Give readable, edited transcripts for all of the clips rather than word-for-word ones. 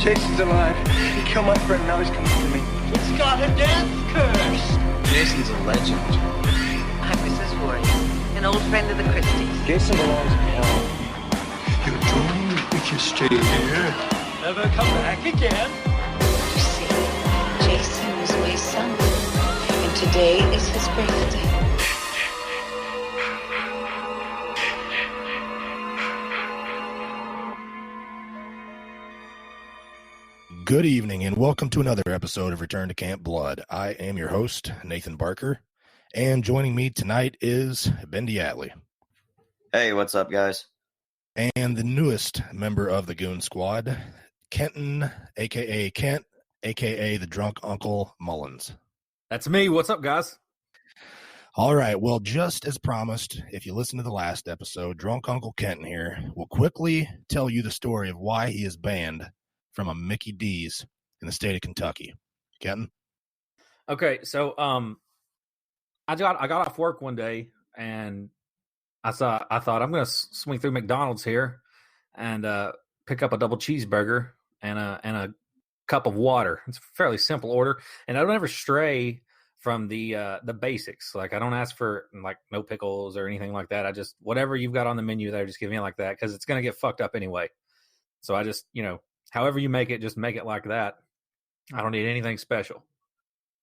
Jason's alive. He killed my friend, now he's coming for me. He's got a death curse. Jason's a legend. I'm Mrs. Voorhees, an old friend of the Christies. Jason belongs in hell. You're doomed if you stay here. Never come back again. You see, Jason was my son, and today is his birthday. Good evening, and welcome to another episode of Return to Camp Blood. I am your host, Nathan Barker, and joining me tonight is Ben Diatley. Hey, what's up, guys? And the newest member of the Goon Squad, Kenton, a.k.a. Kent, a.k.a. the Drunk Uncle Mullins. That's me. What's up, guys? All right, well, just as promised, if you listen to the last episode, Drunk Uncle Kenton here will quickly tell you the story of why he is banned from a Mickey D's in the state of Kentucky. Kenton? Okay, so I got off work one day and I thought I'm gonna swing through McDonald's here and pick up a double cheeseburger and a cup of water. It's a fairly simple order, and I don't ever stray from the basics. Like, I don't ask for like no pickles or anything like that. I just, whatever you've got on the menu there, just give me like that, because it's gonna get fucked up anyway. So I just, however you make it, just make it like that. I don't need anything special.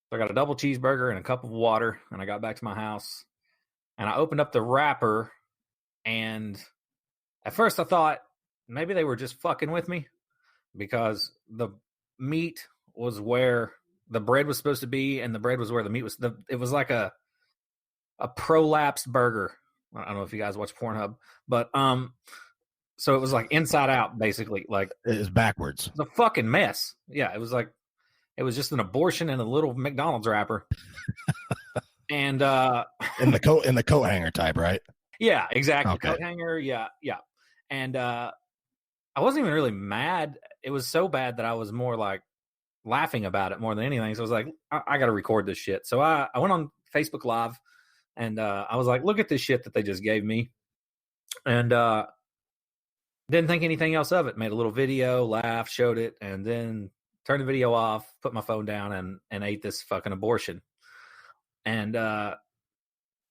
So I got a double cheeseburger and a cup of water, and I got back to my house, and I opened up the wrapper, and at first I thought maybe they were just fucking with me, because the meat was where the bread was supposed to be, and the bread was where the meat was. It was like a prolapsed burger. I don't know if you guys watch Pornhub, but so it was like inside out, basically. Like, it is backwards. It's a fucking mess. Yeah, it was just an abortion in a little McDonald's wrapper. And in the coat hanger type, right? Yeah, exactly. Okay. Coat hanger, yeah. And I wasn't even really mad. It was so bad that I was more like laughing about it more than anything. So I was like, I got to record this shit. So I went on Facebook Live, and I was like, look at this shit that they just gave me. And didn't think anything else of it. Made a little video, laughed, showed it, and then turned the video off, put my phone down, and ate this fucking abortion. And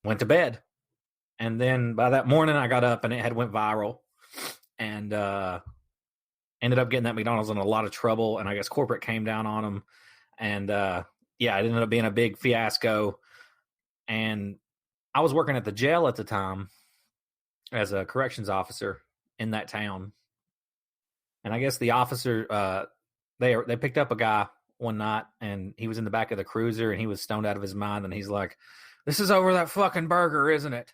went to bed. And then by that morning, I got up, and it had went viral. And ended up getting that McDonald's in a lot of trouble. And I guess corporate came down on them. And it ended up being a big fiasco. And I was working at the jail at the time as a corrections officer in that town. And I guess the officer, they picked up a guy one night, and he was in the back of the cruiser, and he was stoned out of his mind. And he's like, "This is over that fucking burger, isn't it?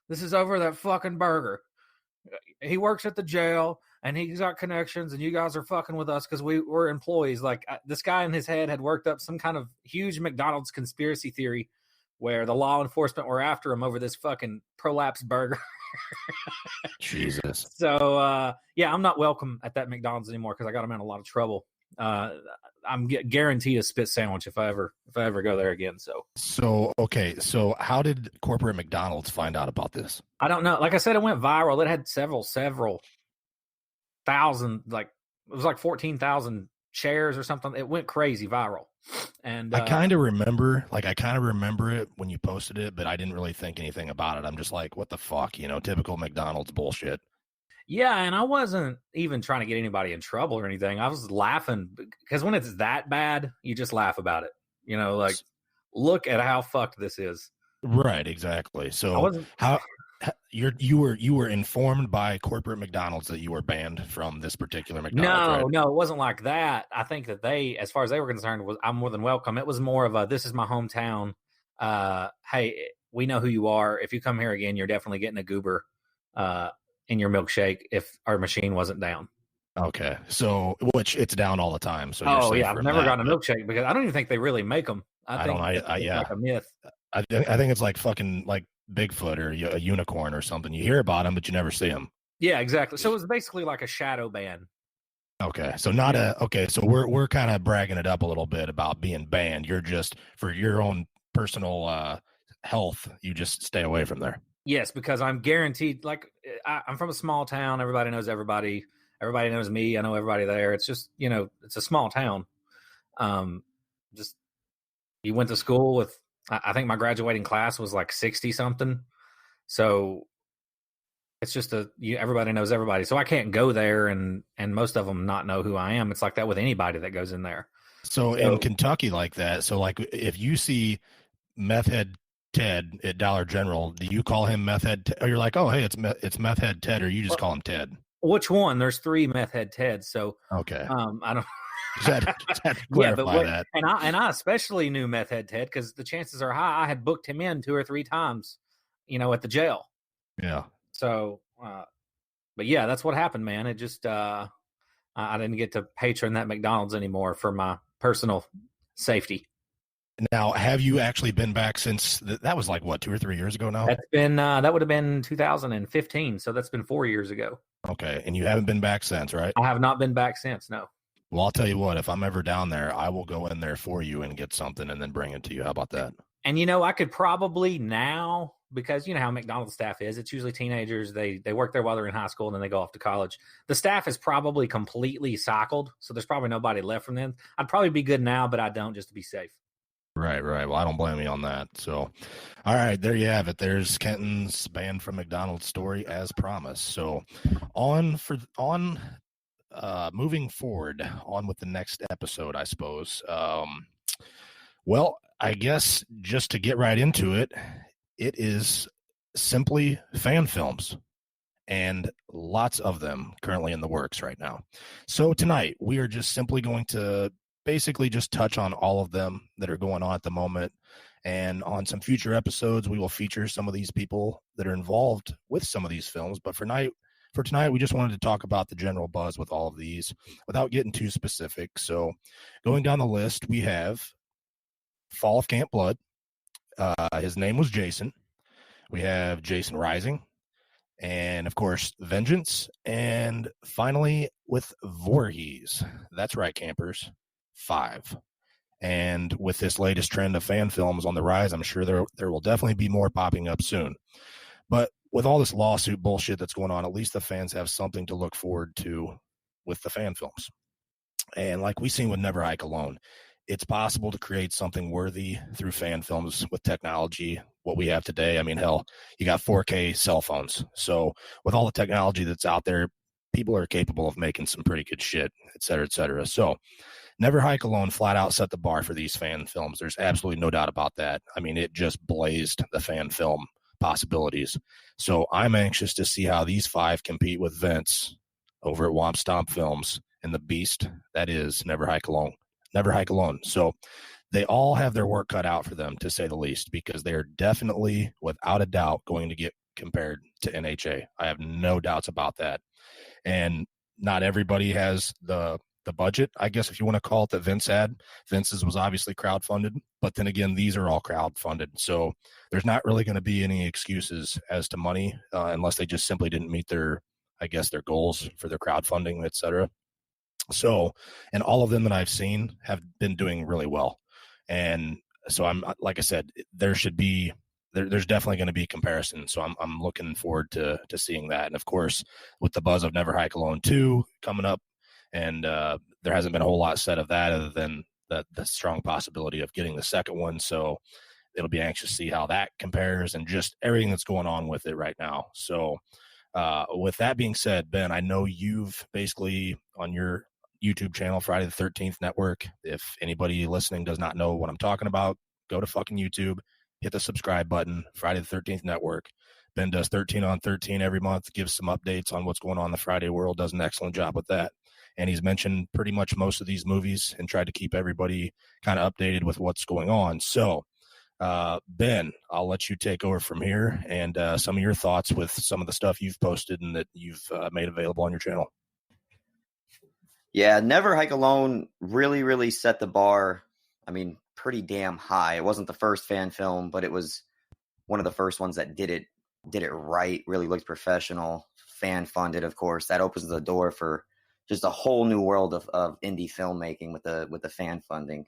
This is over that fucking burger. He works at the jail, and he's got connections, and you guys are fucking with us because we're employees." Like, this guy in his head had worked up some kind of huge McDonald's conspiracy theory where the law enforcement were after him over this fucking prolapsed burger. Jesus. So, I'm not welcome at that McDonald's anymore because I got him in a lot of trouble. I'm guaranteed a spit sandwich if I ever go there again. So Okay. So how did corporate McDonald's find out about this? I don't know. Like I said, it went viral. It had several thousand, like it was like 14,000 shares or something. It went crazy viral. And I kind of remember it when you posted it, but I didn't really think anything about it. I'm just like, what the fuck, typical McDonald's bullshit. Yeah, and I wasn't even trying to get anybody in trouble or anything. I was laughing because when it's that bad, you just laugh about it. Like, look at how fucked this is. Right, exactly. So you were informed by corporate McDonald's that you were banned from this particular McDonald's? No, it wasn't like that. I think that they, as far as they were concerned, I'm more than welcome. It was more of a, this is my hometown. Hey, we know who you are. If you come here again, you're definitely getting a goober in your milkshake if our machine wasn't down. Okay, so which it's down all the time. So I've never gotten a milkshake because I don't even think they really make them. I think it's like a myth. I think it's like fucking like Bigfoot or a unicorn or something. You hear about them, but you never see them. Yeah, exactly. So it was basically like a shadow ban. Okay, so so we're kind of bragging it up a little bit about being banned. You're just, for your own personal health, you just stay away from there. Yes, because I'm guaranteed, like, I'm from a small town. Everybody knows everybody. Everybody knows me. I know everybody there. It's just, it's a small town. Just you went to school with, I think my graduating class was like 60 something. So it's just everybody knows everybody. So I can't go there and most of them not know who I am. It's like that with anybody that goes in there. So in Kentucky like that, so like if you see Meth Head Ted at Dollar General, do you call him Meth Head Ted? Or you're like, oh, hey, it's Meth Head Ted, or you just call him Ted? Which one? There's 3 Meth Head Teds. So okay. I don't just had to clarify that. And I especially knew Meth Head Ted because the chances are high I had booked him in 2 or 3 times, at the jail. Yeah. So, but yeah, that's what happened, man. It just I didn't get to patron that McDonald's anymore for my personal safety. Now, have you actually been back since that was like what, 2 or 3 years ago now? That's been that would have been 2015, so that's been 4 years ago. Okay, and you haven't been back since, right? I have not been back since. No. Well, I'll tell you what, if I'm ever down there, I will go in there for you and get something and then bring it to you. How about that? And I could probably now, because you know how McDonald's staff is, it's usually teenagers. They work there while they're in high school and then they go off to college. The staff is probably completely cycled, so there's probably nobody left from them. I'd probably be good now, but I don't, just to be safe. Right. Well, I don't blame you on that. So, all right, there you have it. There's Kenton's banned from McDonald's story as promised. So, moving forward, on with the next episode, I suppose. Well, I guess just to get right into it, it is simply fan films, and lots of them currently in the works right now. So tonight, we are just simply going to basically just touch on all of them that are going on at the moment. And on some future episodes, we will feature some of these people that are involved with some of these films. But for tonight, we just wanted to talk about the general buzz with all of these without getting too specific. So going down the list, we have Fall of Camp Blood. His name was Jason. We have Jason Rising. And, of course, Vengeance. And finally, with Voorhees. That's right, campers. 5. And with this latest trend of fan films on the rise, I'm sure there will definitely be more popping up soon. But with all this lawsuit bullshit that's going on, at least the fans have something to look forward to with the fan films. And like we've seen with Never Hike Alone, it's possible to create something worthy through fan films with technology, what we have today. I mean, hell, you got 4K cell phones. So with all the technology that's out there, people are capable of making some pretty good shit, et cetera, et cetera. So Never Hike Alone flat out set the bar for these fan films. There's absolutely no doubt about that. I mean, it just blazed the fan film possibilities. So I'm anxious to see how these 5 compete with Vince over at Womp Stomp Films and the beast that is Never Hike Alone. Never Hike Alone. So they all have their work cut out for them, to say the least, because they are definitely, without a doubt, going to get compared to NHA. I have no doubts about that. And not everybody has the budget, I guess, if you want to call it, that Vince had. Vince's was obviously crowdfunded, but then again, these are all crowdfunded. So there's not really going to be any excuses as to money unless they just simply didn't meet their goals for their crowdfunding, et cetera. So, and all of them that I've seen have been doing really well. And so I'm, like I said, there's definitely going to be comparison. So I'm looking forward to seeing that. And of course, with the buzz of Never Hike Alone 2 coming up, and there hasn't been a whole lot said of that other than the strong possibility of getting the second one. So it'll be anxious to see how that compares and just everything that's going on with it right now. So with that being said, Ben, I know you've basically on your YouTube channel, Friday the 13th Network. If anybody listening does not know what I'm talking about, go to fucking YouTube, hit the subscribe button, Friday the 13th Network. Ben does 13 on 13 every month, gives some updates on what's going on in the Friday world, does an excellent job with that. And he's mentioned pretty much most of these movies and tried to keep everybody kind of updated with what's going on. So, Ben, I'll let you take over from here and some of your thoughts with some of the stuff you've posted and that you've made available on your channel. Yeah, Never Hike Alone really, really set the bar, I mean, pretty damn high. It wasn't the first fan film, but it was one of the first ones that did it right, really looked professional, fan-funded, of course. That opens the door for just a whole new world of indie filmmaking with the fan funding.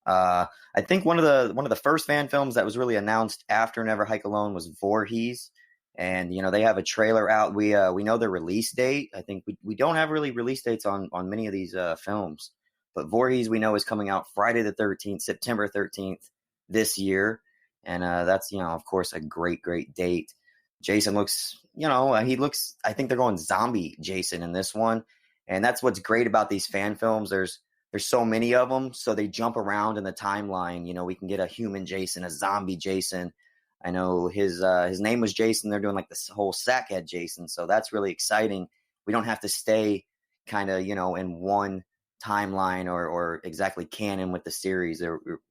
I think one of the first fan films that was really announced after Never Hike Alone was Voorhees, And they have a trailer out. We know the release date. I think we don't have really release dates on many of these films, but Voorhees we know is coming out Friday the 13th, September 13th this year, and that's of course a great date. Jason looks, I think they're going zombie Jason in this one, and that's what's great about these fan films. There's so many of them, so they jump around in the timeline. We can get a human Jason, a zombie Jason. I know his name was Jason. They're doing like this whole Sackhead Jason, so that's really exciting. We don't have to stay kind of in one timeline or exactly canon with the series.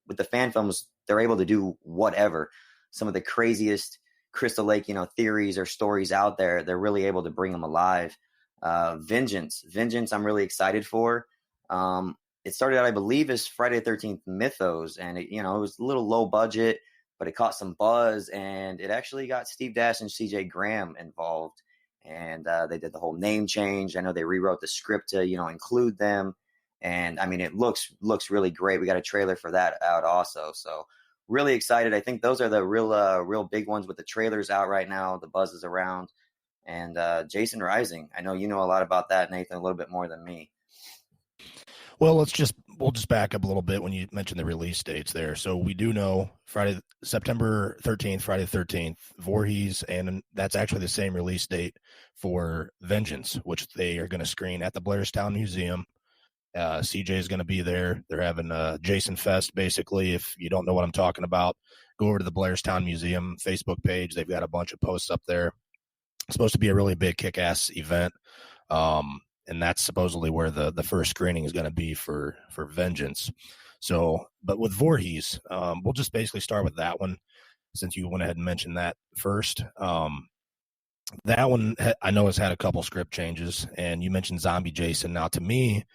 With the fan films, they're able to do whatever. Some of the craziest Crystal Lake theories or stories out there, they're really able to bring them alive. Vengeance, I'm really excited for. It started out, I believe, as Friday the 13th Mythos, and it was a little low budget, but it caught some buzz, and it actually got Steve Dash and CJ Graham involved, and they did the whole name change. I know they rewrote the script to include them, and I mean it looks really great. We got a trailer for that out also, so really excited. I think those are the real big ones with the trailers out right now. The buzz is around, and Jason Rising. I know you know a lot about that, Nathan, a little bit more than me. Well, we'll just back up a little bit when you mentioned the release dates there. So we do know September 13th, Friday the 13th, Voorhees, and that's actually the same release date for Vengeance, which they are going to screen at the Blairstown Museum. CJ is going to be there. They're having a Jason Fest, basically. If you don't know what I'm talking about, go over to the Blairstown Museum Facebook page. They've got a bunch of posts up there. It's supposed to be a really big kick-ass event. And that's supposedly where the first screening is going to be for Vengeance. So, but with Voorhees, we'll just basically start with that one, since you went ahead and mentioned that first. That one, I know, has had a couple script changes, and you mentioned Zombie Jason. Now, to me,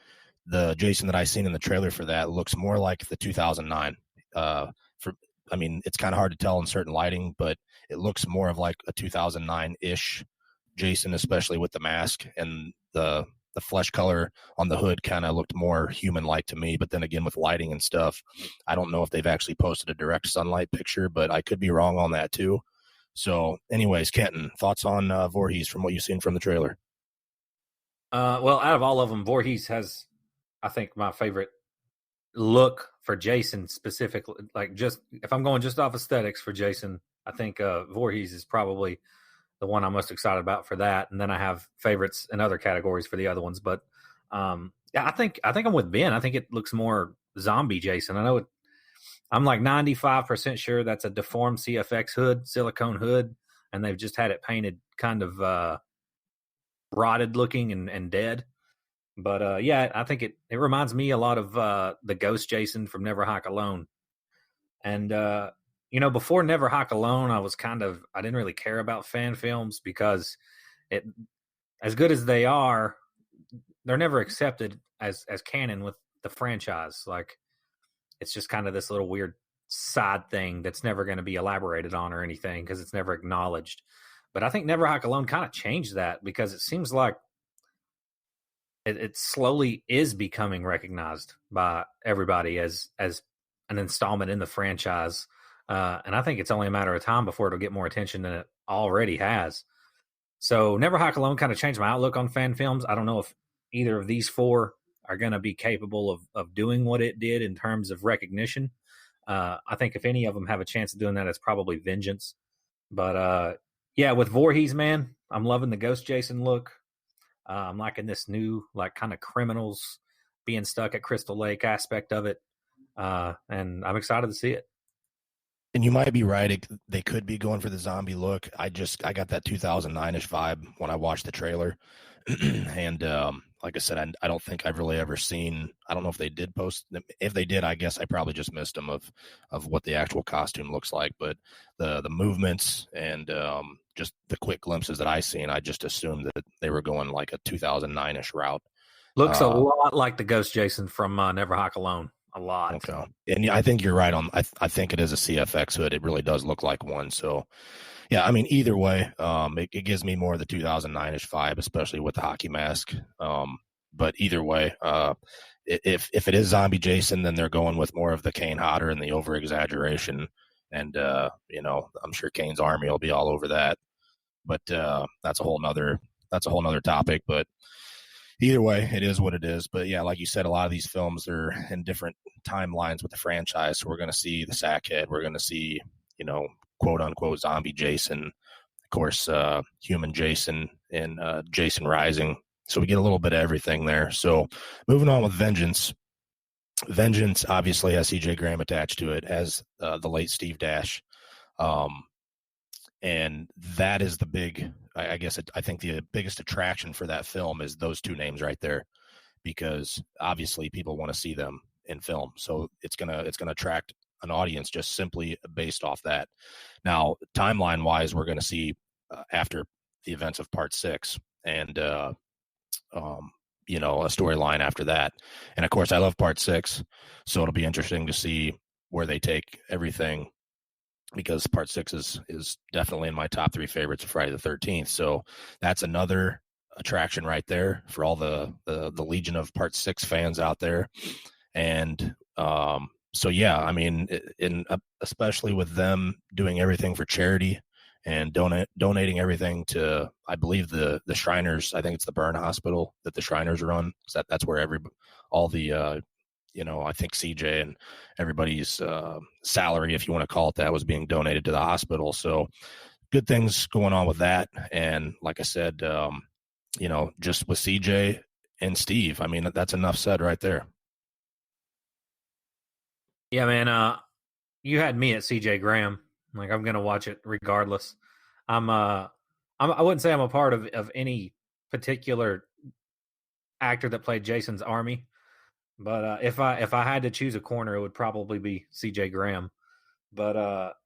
the Jason that I seen in the trailer for that looks more like the 2009. It's kind of hard to tell in certain lighting, but it looks more of like a 2009-ish Jason, especially with the mask, and the flesh color on the hood kind of looked more human-like to me. But then again, with lighting and stuff, I don't know if they've actually posted a direct sunlight picture, but I could be wrong on that too. So anyways, Kenton, thoughts on Voorhees from what you've seen from the trailer? Well, out of all of them, Voorhees has, I think, my favorite look for Jason specifically. Like, just if I'm going just off aesthetics for Jason, I think Voorhees is probably the one I'm most excited about for that. And then I have favorites in other categories for the other ones. But yeah, I think I'm with Ben. I think it looks more zombie Jason. I know I'm like 95% sure that's a deformed CFX hood, silicone hood, and they've just had it painted kind of rotted looking and dead. But yeah, I think it reminds me a lot of the Ghost Jason from Never Hike Alone. And before Never Hike Alone, I didn't really care about fan films because as good as they are, they're never accepted as canon with the franchise. Like, it's just kind of this little weird side thing that's never going to be elaborated on or anything because it's never acknowledged. But I think Never Hike Alone kind of changed that, because it seems like it slowly is becoming recognized by everybody as an installment in the franchise. And I think it's only a matter of time before it'll get more attention than it already has. So Never Hike Alone kind of changed my outlook on fan films. I don't know if either of these four are going to be capable of doing what it did in terms of recognition. I think if any of them have a chance of doing that, it's probably Vengeance. But yeah, with Voorhees, man, I'm loving the Ghost Jason look. I'm liking this new, like, kind of criminals being stuck at Crystal Lake aspect of it. And I'm excited to see it. And you might be right. They could be going for the zombie look. I got that 2009-ish vibe when I watched the trailer. And like I said, I don't think I've really ever seen, I don't know if they did post them. If they did, I guess I probably just missed them of what the actual costume looks like. But the movements and just the quick glimpses that I seen, I just assumed that they were going like a 2009-ish route. Looks a lot like the Ghost Jason from Never Hike Alone. A lot. Okay. And I think you're right on. I think it is a CFX hood. It really does look like one. So, yeah, I mean, either way, it gives me more of the 2009-ish vibe, especially with the hockey mask. But either way, if it is Zombie Jason, then they're going with more of the Kane Hodder and the over exaggeration. And I'm sure Kane's army will be all over that. but that's a whole nother topic. But either way, it is what it is. But yeah, like you said, a lot of these films are in different timelines with the franchise. So we're going to see the Sackhead. We're going to see, quote unquote zombie Jason, of course, human Jason, and Jason Rising. So we get a little bit of everything there. So moving on with Vengeance. Vengeance obviously has CJ Graham attached to it, as the late Steve Dash. And that is the big, I think the biggest attraction for that film is those two names right there, because obviously people want to see them in film. So it's going to attract an audience just simply based off that. Now, timeline wise, we're going to see after the events of part 6 and, a storyline after that. And of course I love part 6. So it'll be interesting to see where they take everything, because part 6 is definitely in my top 3 favorites of Friday the 13th. So that's another attraction right there for all the legion of part 6 fans out there. And so yeah, I mean, especially with them doing everything for charity and donating everything to, I believe the Shriners, I think it's the burn hospital that the Shriners run. So that's where I think CJ and everybody's salary, if you want to call it that, was being donated to the hospital. So good things going on with that. And like I said, just with CJ and Steve, I mean, that's enough said right there. Yeah, man. You had me at CJ Graham. Like, I'm gonna watch it regardless. I wouldn't say I'm a part of any particular actor that played Jason's army, but if I had to choose a corner, it would probably be CJ Graham. But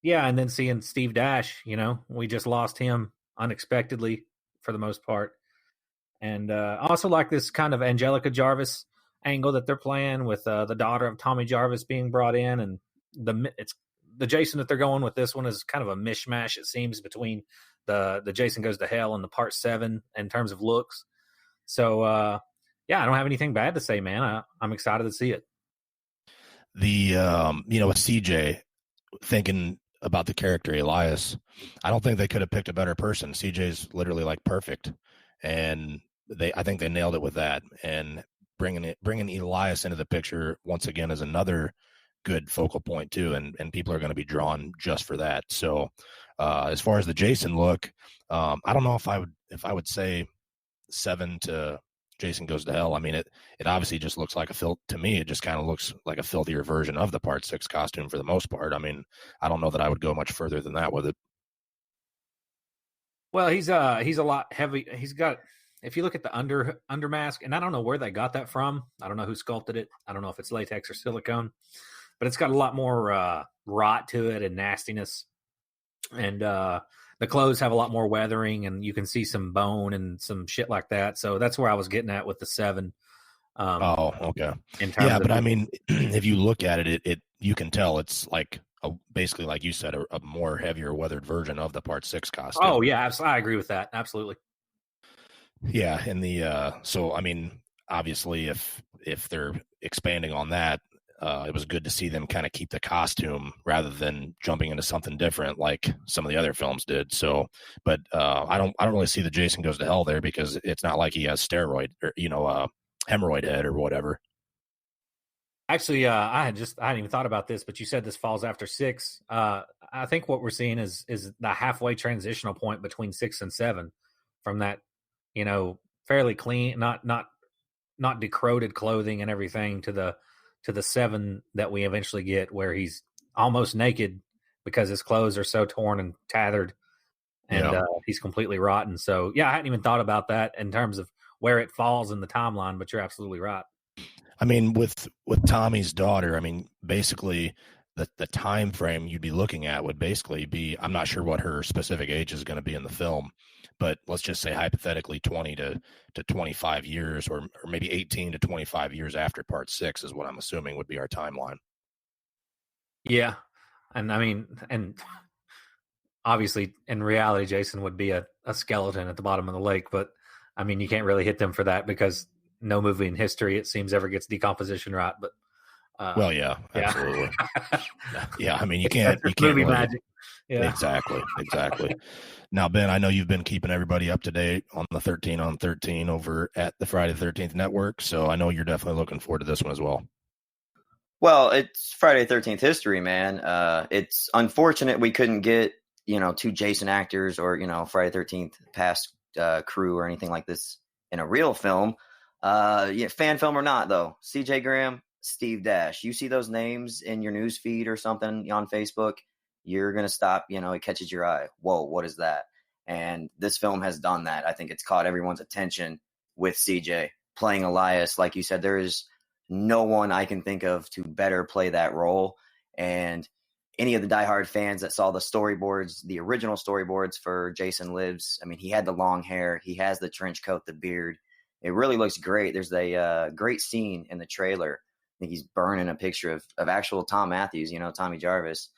yeah, and then seeing Steve Dash, we just lost him unexpectedly for the most part, and I also like this kind of Angelica Jarvis angle that they're playing with the daughter of Tommy Jarvis being brought in, and the Jason that they're going with this one is kind of a mishmash, it seems, between the Jason Goes to Hell and the part 7 in terms of looks. So yeah, I don't have anything bad to say, man. I'm excited to see it. The with CJ, thinking about the character Elias, I don't think they could have picked a better person. CJ's literally like perfect, and I think they nailed it with that. And bringing Elias into the picture once again is another good focal point too, and people are going to be drawn just for that. So as far as the Jason look, I don't know if I would say 7 to Jason Goes to Hell. I mean, it obviously just looks like to me, it just kind of looks like a filthier version of the part 6 costume for the most part. I mean, I don't know that I would go much further than that with it. Well, he's a lot heavy. He's got, if you look at the under mask, and I don't know where they got that from. I don't know who sculpted it. I don't know if it's latex or silicone, but it's got a lot more rot to it and nastiness. And the clothes have a lot more weathering, and you can see some bone and some shit like that. So that's where I was getting at with the 7. Okay. Yeah, but I mean, if you look at it you can tell it's like basically, like you said, a more heavier weathered version of the part 6 costume. Oh yeah, I agree with that. Absolutely. Yeah, and so I mean, obviously, if they're expanding on that, it was good to see them kind of keep the costume rather than jumping into something different like some of the other films did. So, but I don't really see the Jason Goes to Hell there, because it's not like he has steroid or hemorrhoid head or whatever. Actually, I hadn't even thought about this, but you said this falls after 6. I think what we're seeing is the halfway transitional point between 6 and 7, from that, fairly clean, not decrepit clothing and everything to the 7 that we eventually get, where he's almost naked because his clothes are so torn and tattered, and he's completely rotten. So yeah, I hadn't even thought about that in terms of where it falls in the timeline, but you're absolutely right. I mean, with Tommy's daughter, I mean, basically the time frame you'd be looking at would basically be, I'm not sure what her specific age is going to be in the film, but let's just say hypothetically 20 to 25 years, or maybe 18 to 25 years after part 6 is what I'm assuming would be our timeline. Yeah. And I mean, and obviously in reality, Jason would be a skeleton at the bottom of the lake, but I mean, you can't really hit them for that, because no movie in history, it seems, ever gets decomposition right. But Well, yeah, yeah. absolutely. Yeah, I mean, you can't movie really- magic. Yeah. Exactly. Now, Ben, I know you've been keeping everybody up to date on the 13 on 13 over at the Friday the 13th Network, so I know you're definitely looking forward to this one as well. Well, it's Friday the 13th history, man. It's unfortunate we couldn't get, 2 Jason actors or, Friday the 13th past crew or anything like this in a real film. Fan film or not, though. CJ Graham, Steve Dash. You see those names in your news feed or something on Facebook, you're going to stop, it catches your eye. Whoa, what is that? And this film has done that. I think it's caught everyone's attention with CJ playing Elias. Like you said, there is no one I can think of to better play that role. And any of the diehard fans that saw the storyboards, the original storyboards for Jason Lives, I mean, he had the long hair. He has the trench coat, the beard. It really looks great. There's a great scene in the trailer. I think he's burning a picture of actual Tom Matthews, Tommy Jarvis.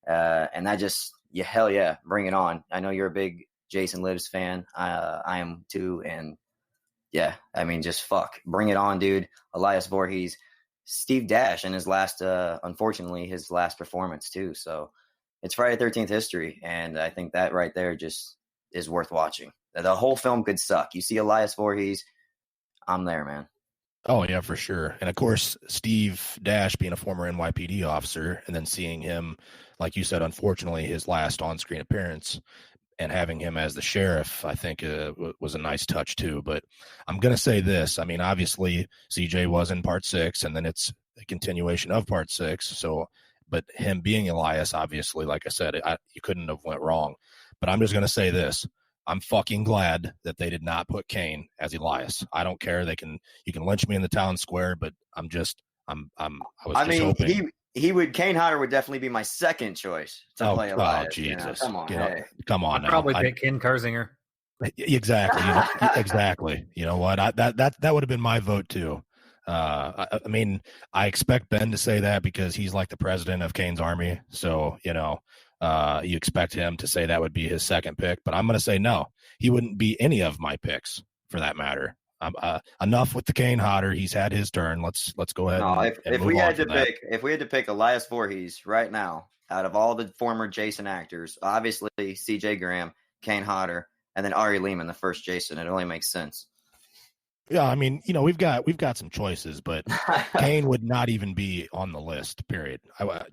And that just, hell yeah, bring it on. I know you're a big Jason Lives fan. I am too. And yeah, I mean, just bring it on, dude. Elias Voorhees, Steve Dash in his last, unfortunately, his last performance too. So it's Friday the 13th history. And I think that right there just is worth watching. The whole film could suck. You see Elias Voorhees, I'm there, man. Oh, yeah, for sure. And, of course, Steve Dash being a former NYPD officer and then seeing him, like you said, unfortunately, his last on-screen appearance and having him as the sheriff, I think was a nice touch, too. But I'm going to say this. I mean, obviously, CJ was in Part 6, and then it's a continuation of Part 6. So, but him being Elias, obviously, like I said, you couldn't have went wrong. But I'm just going to say this. I'm fucking glad that they did not put Kane as Elias. I don't care. You can lynch me in the town square, but I was hoping. Kane Hodder would definitely be my second choice to play Elias. Oh, Jesus. Come on. Come on. I'd probably pick Ken Kersinger. Exactly. Exactly. You know what? That would have been my vote too. I mean, I expect Ben to say that because he's like the president of Kane's army. So, you expect him to say that would be his second pick, but I'm going to say no. He wouldn't be any of my picks for that matter. Enough with the Kane Hodder. He's had his turn. Let's go ahead. No, and if move we on had from to that. pick, Elias Voorhees right now, out of all the former Jason actors, obviously CJ Graham, Kane Hodder, and then Ari Lehman, the first Jason, it only makes sense. Yeah, I mean, we've got some choices, but Kane would not even be on the list. Period.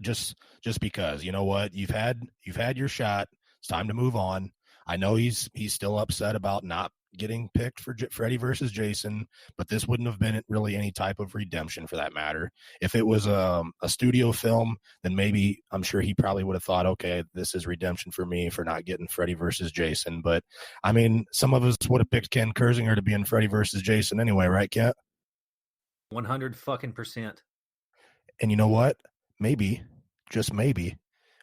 Just because you know what, you've had your shot. It's time to move on. I know he's still upset about not getting picked for Freddy versus Jason, but this wouldn't have been really any type of redemption for that matter. If it was a studio film, then maybe I'm sure he probably would have thought, okay, this is redemption for me for not getting Freddy versus Jason. But I mean, some of us would have picked Ken Kersinger to be in Freddy versus Jason anyway, right, Kent? 100%. And you know what? Maybe, just maybe,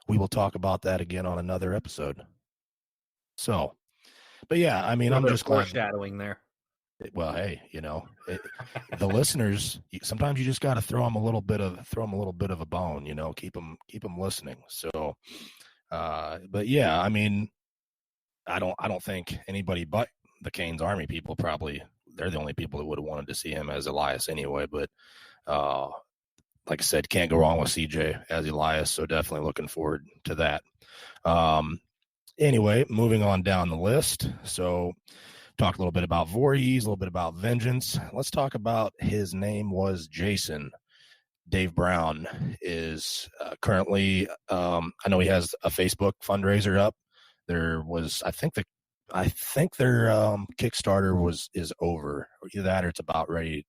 we will talk about that again on another episode. So, but yeah, I mean, I'm just glad. Foreshadowing there. Well, hey, the listeners, sometimes you just got to throw them a little bit of a bone, keep them listening. So, but yeah, I mean, I don't think anybody but the Kane's Army people probably, they're the only people that would have wanted to see him as Elias anyway. But, like I said, can't go wrong with CJ as Elias. So definitely looking forward to that. Anyway, moving on down the list. So talk a little bit about Voorhees, a little bit about Vengeance. Let's talk about His Name Was Jason. Dave Brown is currently, I know he has a Facebook fundraiser up. There was, I think their Kickstarter is over. Either that or it's about ready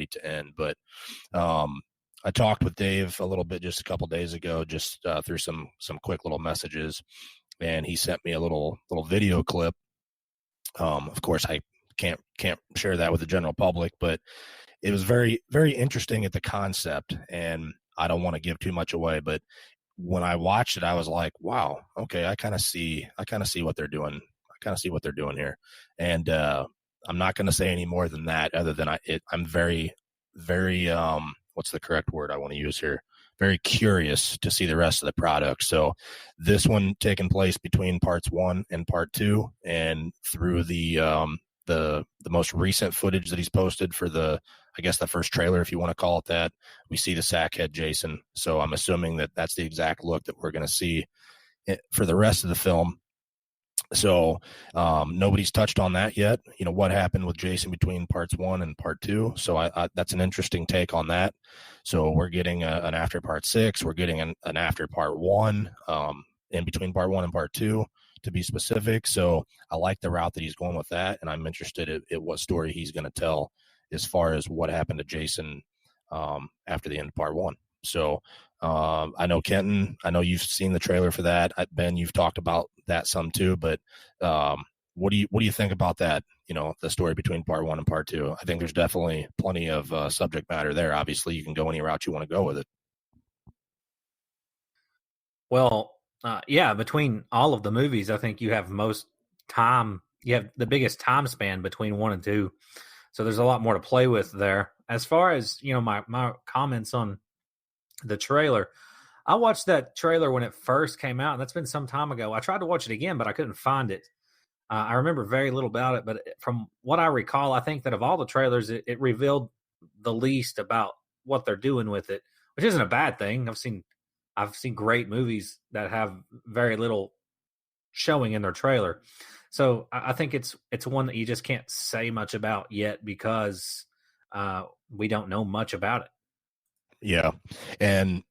to end. But I talked with Dave a little bit just a couple days ago, just through some quick little messages. And he sent me a little video clip. Of course, I can't share that with the general public, but it was very, very interesting at the concept. And I don't want to give too much away, but when I watched it, I was like, wow, okay, I kind of see what they're doing. I kind of see what they're doing here. And I'm not going to say any more than that, other than I'm very, very, what's the correct word I want to use here? Very curious to see the rest of the product. So this one taking place between parts 1 and part 2, and through the most recent footage that he's posted for the I guess the first trailer, if you want to call it that, we see the Sackhead Jason. So I'm assuming that that's the exact look that we're going to see for the rest of the film. So nobody's touched on that yet. You know, what happened with Jason between parts 1 and part 2. So I that's an interesting take on that. So we're getting an after part 6. We're getting an after part 1, in between part 1 and part 2, to be specific. So I like the route that he's going with that. And I'm interested at what story he's going to tell as far as what happened to Jason after the end of part 1. So I know, Kenton, I know you've seen the trailer for that. Ben, you've talked about that some too, but what do you think about that? You know, the story between part 1 and part 2. I think there's definitely plenty of subject matter there. Obviously, you can go any route you want to go with it. Well, yeah, between all of the movies, I think you have most time. You have the biggest time span between 1 and 2. So there's a lot more to play with there. As far as, you know, my comments on the trailer, I watched that trailer when it first came out, and that's been some time ago. I tried to watch it again, but I couldn't find it. I remember very little about it, but from what I recall, I think that of all the trailers, it revealed the least about what they're doing with it, which isn't a bad thing. I've seen great movies that have very little showing in their trailer. So I think it's one that you just can't say much about yet because we don't know much about it. Yeah. And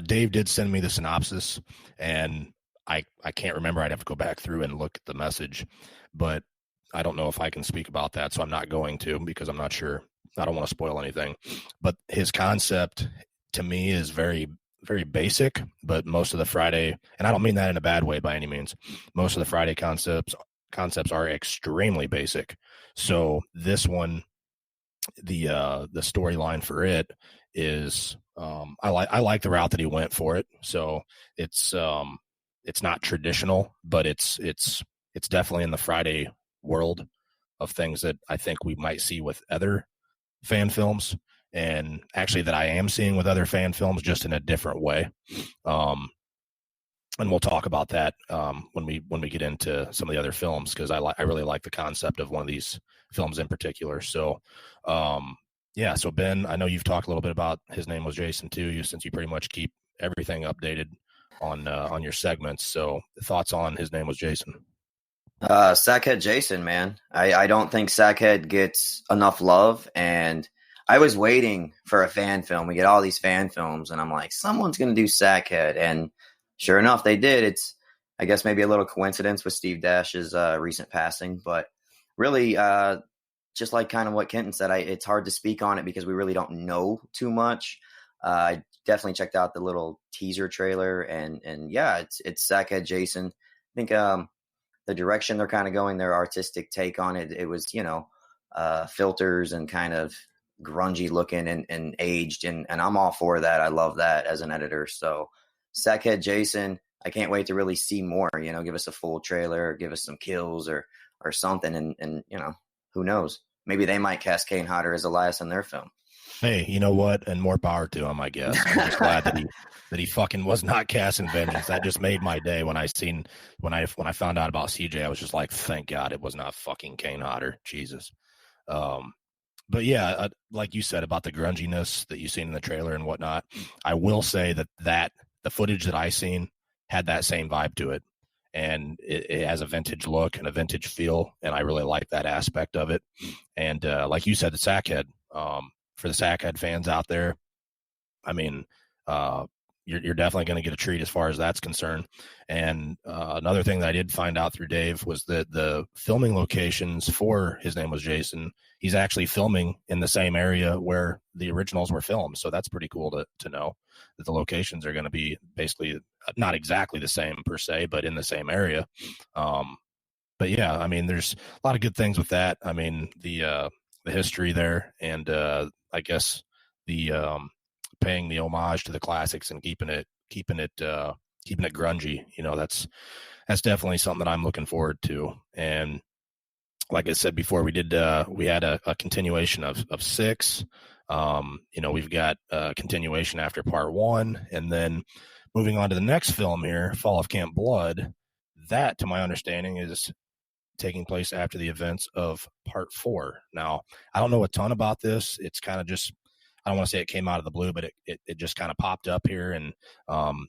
Dave did send me the synopsis, and I can't remember. I'd have to go back through and look at the message, but I don't know if I can speak about that. So I'm not going to, because I'm not sure. I don't want to spoil anything, but his concept to me is very, very basic, but most of the Friday, and I don't mean that in a bad way by any means, most of the Friday concepts are extremely basic. So this one, the storyline for it is, I like the route that he went for it. So it's not traditional, but it's definitely in the Friday world of things that I think we might see with other fan films, and actually that I am seeing with other fan films, just in a different way. And we'll talk about that when we get into some of the other films, because I really like the concept of one of these films in particular. So yeah, so Ben, I know you've talked a little bit about His Name Was Jason too, since you pretty much keep everything updated on your segments. So thoughts on His Name Was Jason? Sackhead Jason, man. I don't think Sackhead gets enough love, and I was waiting for a fan film. We get all these fan films, and I'm like, someone's going to do Sackhead, and sure enough, they did. It's, I guess, maybe a little coincidence with Steve Dash's recent passing, but really, just like kind of what Kenton said, it's hard to speak on it because we really don't know too much. I definitely checked out the little teaser trailer, and yeah, it's Sackhead Jason. I think the direction they're kind of going, their artistic take on it, it was, you know, filters and kind of grungy looking and aged, and I'm all for that. I love that as an editor. So Sackhead Jason, I can't wait to really see more, you know, give us a full trailer, give us some kills or something, and you know, who knows? Maybe they might cast Kane Hodder as Elias in their film. Hey, you know what? And more power to him, I guess. I'm just glad that he fucking was not casting Vengeance. That just made my day when I found out about CJ. I was just like, thank God it was not fucking Kane Hodder. Jesus. But yeah, like you said about the grunginess that you've seen in the trailer and whatnot, I will say that the footage that I seen had that same vibe to it. And it has a vintage look and a vintage feel, and I really like that aspect of it. And like you said, the Sackhead, for the Sackhead fans out there, I mean, you're definitely going to get a treat as far as that's concerned. And another thing that I did find out through Dave was that the filming locations for His Name Was Jason, he's actually filming in the same area where the originals were filmed. So that's pretty cool to know that the locations are going to be basically not exactly the same per se, but in the same area. But yeah, I mean, there's a lot of good things with that. I mean, the history there, and I guess the paying the homage to the classics and keeping it grungy. You know, that's definitely something that I'm looking forward to. And like I said before, we had a continuation of 6. You know, we've got a continuation after part 1, and then moving on to the next film here, Fall of Camp Blood. That, to my understanding, is taking place after the events of part 4. Now, I don't know a ton about this. It's kind of just, I don't want to say it came out of the blue, but it just kind of popped up here, and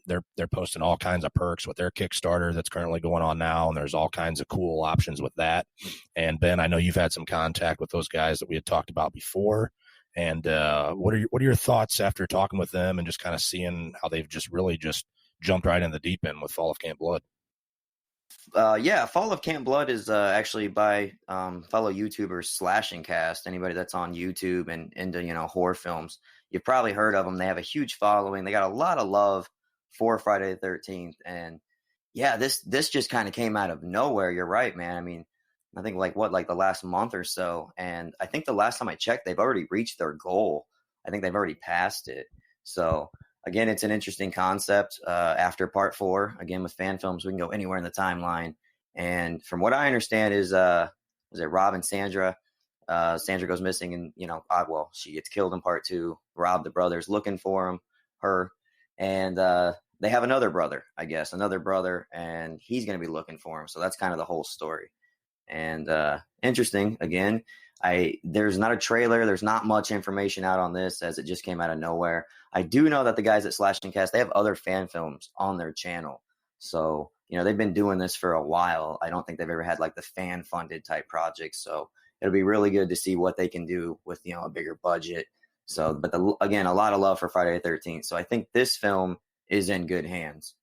they're posting all kinds of perks with their Kickstarter that's currently going on now, and there's all kinds of cool options with that. And Ben, I know you've had some contact with those guys that we had talked about before. And what are your thoughts after talking with them and just kind of seeing how they've just really just jumped right in the deep end with Fall of Camp Blood? Yeah, Fall of Camp Blood is actually by fellow YouTubers Slashing Cast. Anybody that's on YouTube and into horror films, you've probably heard of them. They have a huge following. They got a lot of love for Friday the 13th, and yeah, this just kind of came out of nowhere. You're right, man. I mean, I think like the last month or so, and I think the last time I checked, they've already reached their goal. I think they've already passed it. So again, it's an interesting concept. After part 4, again, with fan films, we can go anywhere in the timeline. And from what I understand is it Rob and Sandra? Sandra goes missing, and she gets killed in part 2. Rob, the brother's looking for her, and they have another brother, and he's going to be looking for him. So that's kind of the whole story. And interesting. Again, there's not a trailer. There's not much information out on this, as it just came out of nowhere. I do know that the guys at Slashing Cast, they have other fan films on their channel. So, they've been doing this for a while. I don't think they've ever had like the fan funded type projects. So it'll be really good to see what they can do with, a bigger budget. So, but again, a lot of love for Friday the 13th. So I think this film is in good hands.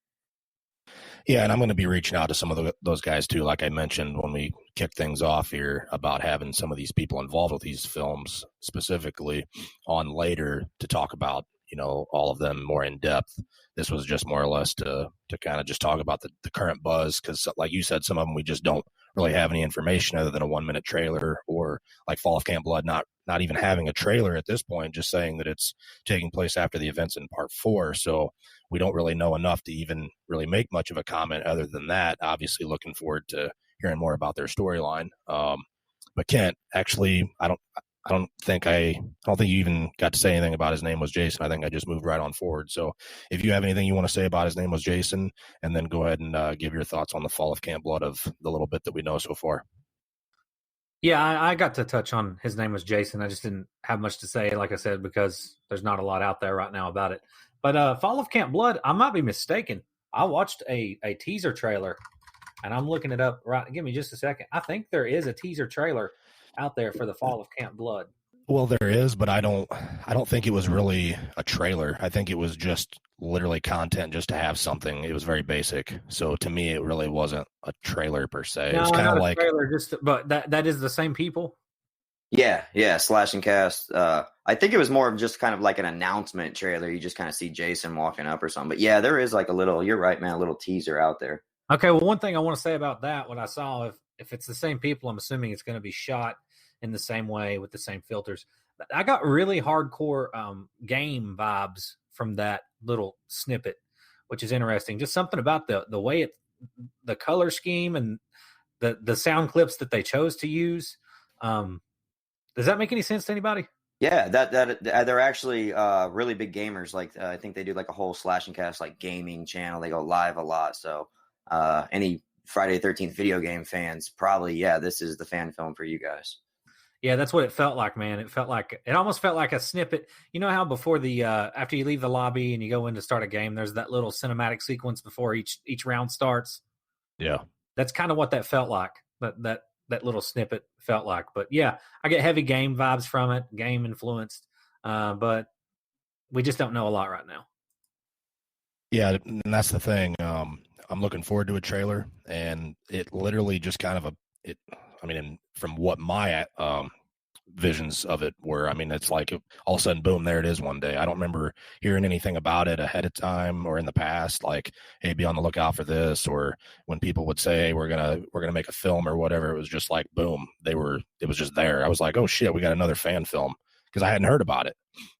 Yeah, and I'm going to be reaching out to some of those guys too, like I mentioned when we kicked things off here, about having some of these people involved with these films specifically on later to talk about, all of them more in depth. This was just more or less to kind of just talk about the current buzz, because like you said, some of them we just don't really have any information other than a 1-minute trailer, or like Fall of Camp Blood, not even having a trailer at this point, just saying that it's taking place after the events in part 4. So we don't really know enough to even really make much of a comment other than that. Obviously looking forward to hearing more about their storyline. But Kent, actually, I don't think you even got to say anything about his name was Jason. I think I just moved right on forward. So if you have anything you want to say about his name was Jason, and then go ahead and give your thoughts on the Fall of Camp Blood of the little bit that we know so far. Yeah, I got to touch on his name was Jason. I just didn't have much to say, like I said, because there's not a lot out there right now about it. But Fall of Camp Blood, I might be mistaken. I watched a teaser trailer, and I'm looking it up. Right, give me just a second. I think there is a teaser trailer out there for the Fall of Camp Blood. Well, there is, but I don't think it was really a trailer. I think it was just literally content just to have something. It was very basic. So to me, it really wasn't a trailer per se. No, it was kind of like a trailer, but that is the same people. Yeah, Slashing Cast. I think it was more of just kind of like an announcement trailer. You just kind of see Jason walking up or something. But yeah, there is like a little, you're right, man, a little teaser out there. Okay, well, one thing I want to say about that, what I saw, if it's the same people, I'm assuming it's going to be shot in the same way with the same filters. I got really hardcore game vibes from that little snippet, which is interesting. Just something about the way the color scheme and the sound clips that they chose to use. Does that make any sense to anybody? Yeah, that they're actually really big gamers. Like I think they do like a whole Slashing Cast like gaming channel. They go live a lot. So any Friday the 13th video game fans, probably, this is the fan film for you guys. Yeah, that's what it felt like, man. It almost felt like a snippet. You know how before after you leave the lobby and you go in to start a game, there's that little cinematic sequence before each round starts. Yeah, that's kind of what that felt like. That little snippet felt like. But yeah, I get heavy game vibes from it, game influenced. But we just don't know a lot right now. Yeah, and that's the thing. I'm looking forward to a trailer, and it literally just kind of from what my visions of it were, it's like all of a sudden, boom, there it is one day. I don't remember hearing anything about it ahead of time or in the past, like, hey, be on the lookout for this, or when people would say we're gonna make a film or whatever. It was just like, boom, it was just there. I was like, oh shit, we got another fan film, because I hadn't heard about it.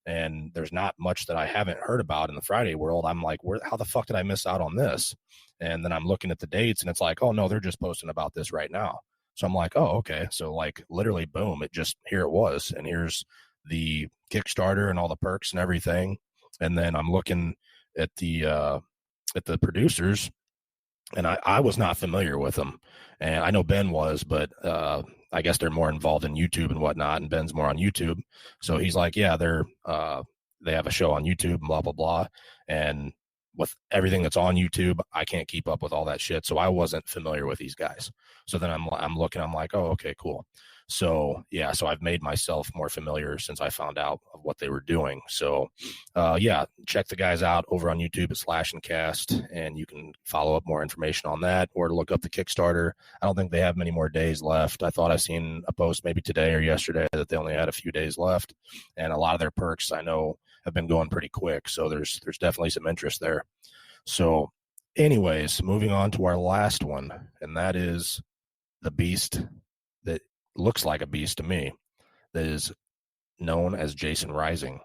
And there's not much that I haven't heard about in the Friday world. I'm like, how the fuck did I miss out on this? And then I'm looking at the dates, and it's like, oh no, they're just posting about this right now. So I'm like, oh, okay. So like literally, boom, here it was. And here's the Kickstarter and all the perks and everything. And then I'm looking at the producers, and I was not familiar with them. And I know Ben was, but I guess they're more involved in YouTube and whatnot, and Ben's more on YouTube. So he's like, yeah, they have a show on YouTube and blah, blah, blah. And with everything that's on YouTube, I can't keep up with all that shit. So I wasn't familiar with these guys. So then I'm looking, I'm like, oh, okay, cool. So yeah, so I've made myself more familiar since I found out of what they were doing. So yeah, check the guys out over on YouTube at Slash and Cast, and you can follow up more information on that, or to look up the Kickstarter. I don't think they have many more days left. I thought I seen a post maybe today or yesterday that they only had a few days left, and a lot of their perks I know have been going pretty quick. So there's definitely some interest there. So anyways, moving on to our last one, and that is the beast that looks like a beast to me, that is known as Jason Rising.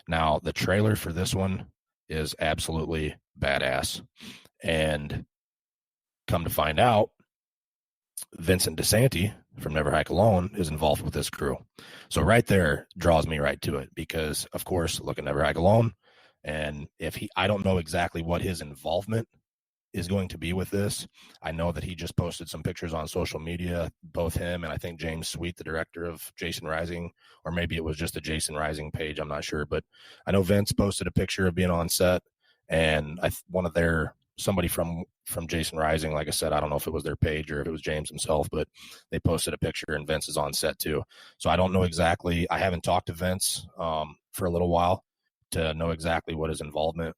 Now, the trailer for this one is absolutely badass. And come to find out, Vincent DeSanti from Never Hike Alone is involved with this crew. So right there draws me right to it, because, of course, look at Never Hike Alone. And I don't know exactly what his involvement is going to be with this. I know that he just posted some pictures on social media, both him and I think James Sweet, the director of Jason Rising, or maybe it was just the Jason Rising page, I'm not sure, but I know Vince posted a picture of being on set, and somebody from Jason Rising, like I said, I don't know if it was their page or if it was James himself, but they posted a picture and Vince is on set too. So I don't know exactly. I haven't talked to Vince for a little while to know exactly what his involvement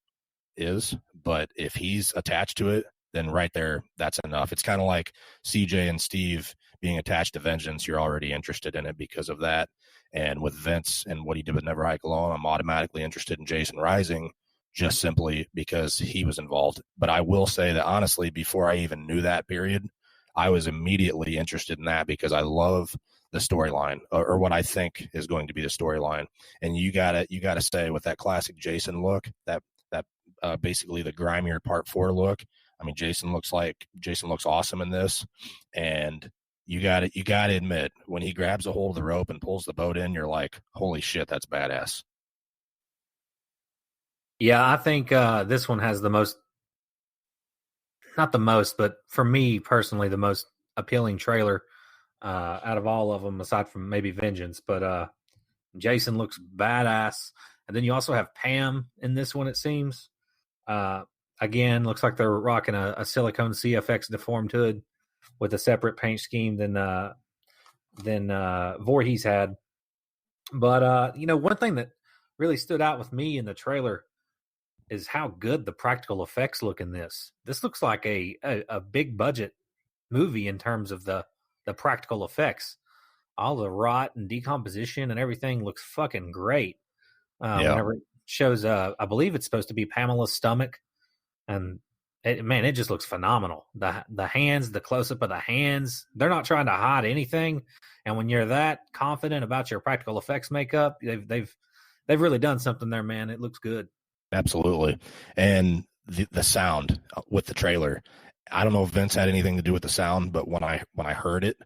is, but if he's attached to it, then right there, that's enough. It's kind of like CJ and Steve being attached to Vengeance. You're already interested in it because of that. And with Vince and what he did with Never Hike Alone, I'm automatically interested in Jason Rising, just simply because he was involved. But I will say that honestly, before I even knew that period, I was immediately interested in that because I love the storyline, or what I think is going to be the storyline. And you gotta say, with that classic Jason look, that basically the grimier Part 4 look. I mean, Jason looks awesome in this, and you gotta admit, when he grabs a hold of the rope and pulls the boat in, you're like, holy shit, that's badass. Yeah, I think this one has not the most, but for me personally, the most appealing trailer out of all of them, aside from maybe Vengeance. But Jason looks badass. And then you also have Pam in this one, it seems. Again, looks like they're rocking a silicone CFX deformed hood with a separate paint scheme than Voorhees had. But one thing that really stood out with me in the trailer is how good the practical effects look in this. This looks like a big budget movie in terms of the practical effects. All the rot and decomposition and everything looks fucking great. Whenever it shows, I believe it's supposed to be Pamela's stomach, and it just looks phenomenal. The hands, the close up of the hands, they're not trying to hide anything. And when you're that confident about your practical effects makeup, they've really done something there, man. It looks good. Absolutely. And the sound with the trailer, I don't know if Vince had anything to do with the sound, but when I heard it,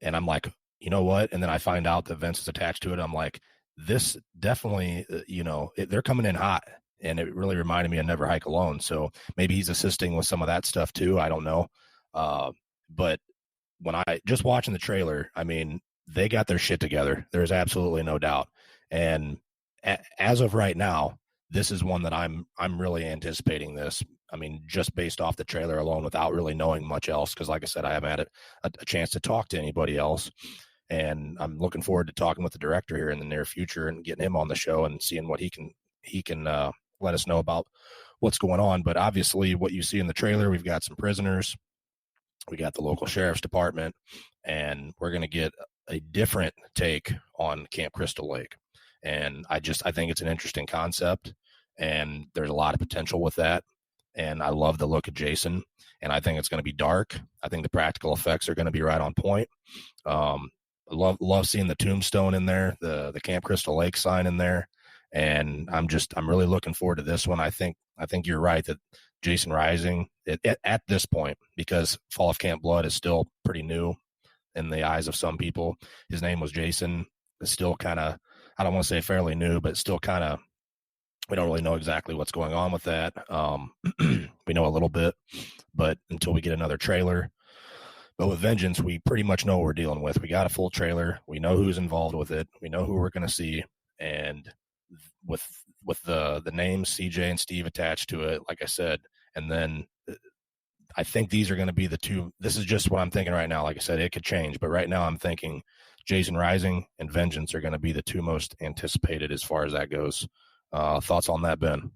and I'm like, you know what? And then I find out that Vince is attached to it. I'm like, this definitely, they're coming in hot, and it really reminded me of Never Hike Alone. So maybe he's assisting with some of that stuff too. I don't know. But when I just watching the trailer, I mean, they got their shit together. There's absolutely no doubt. And as of right now, this is one that I'm really anticipating this. I mean, just based off the trailer alone, without really knowing much else, because like I said, I haven't had a chance to talk to anybody else. And I'm looking forward to talking with the director here in the near future and getting him on the show and seeing what he can let us know about what's going on. But obviously, what you see in the trailer, we've got some prisoners, we got the local sheriff's department, and we're going to get a different take on Camp Crystal Lake. And I think it's an interesting concept, and there's a lot of potential with that. And I love the look of Jason, and I think it's going to be dark. I think the practical effects are going to be right on point. Love seeing the tombstone in there, the Camp Crystal Lake sign in there, and I'm really looking forward to this one. I think you're right that Jason Rising at this point, because Fall of Camp Blood is still pretty new in the eyes of some people. His name was Jason. It's still kind of, I don't want to say fairly new, but still kind of, we don't really know exactly what's going on with that. We know a little bit, but until we get another trailer. But with Vengeance, we pretty much know what we're dealing with. We got a full trailer. We know who's involved with it. We know who we're going to see. And with the names CJ and Steve attached to it, like I said, and then I think these are going to be the two. This is just what I'm thinking right now. Like I said, it could change, but right now I'm thinking Jason Rising and Vengeance are going to be the two most anticipated as far as that goes. Thoughts on that, Ben?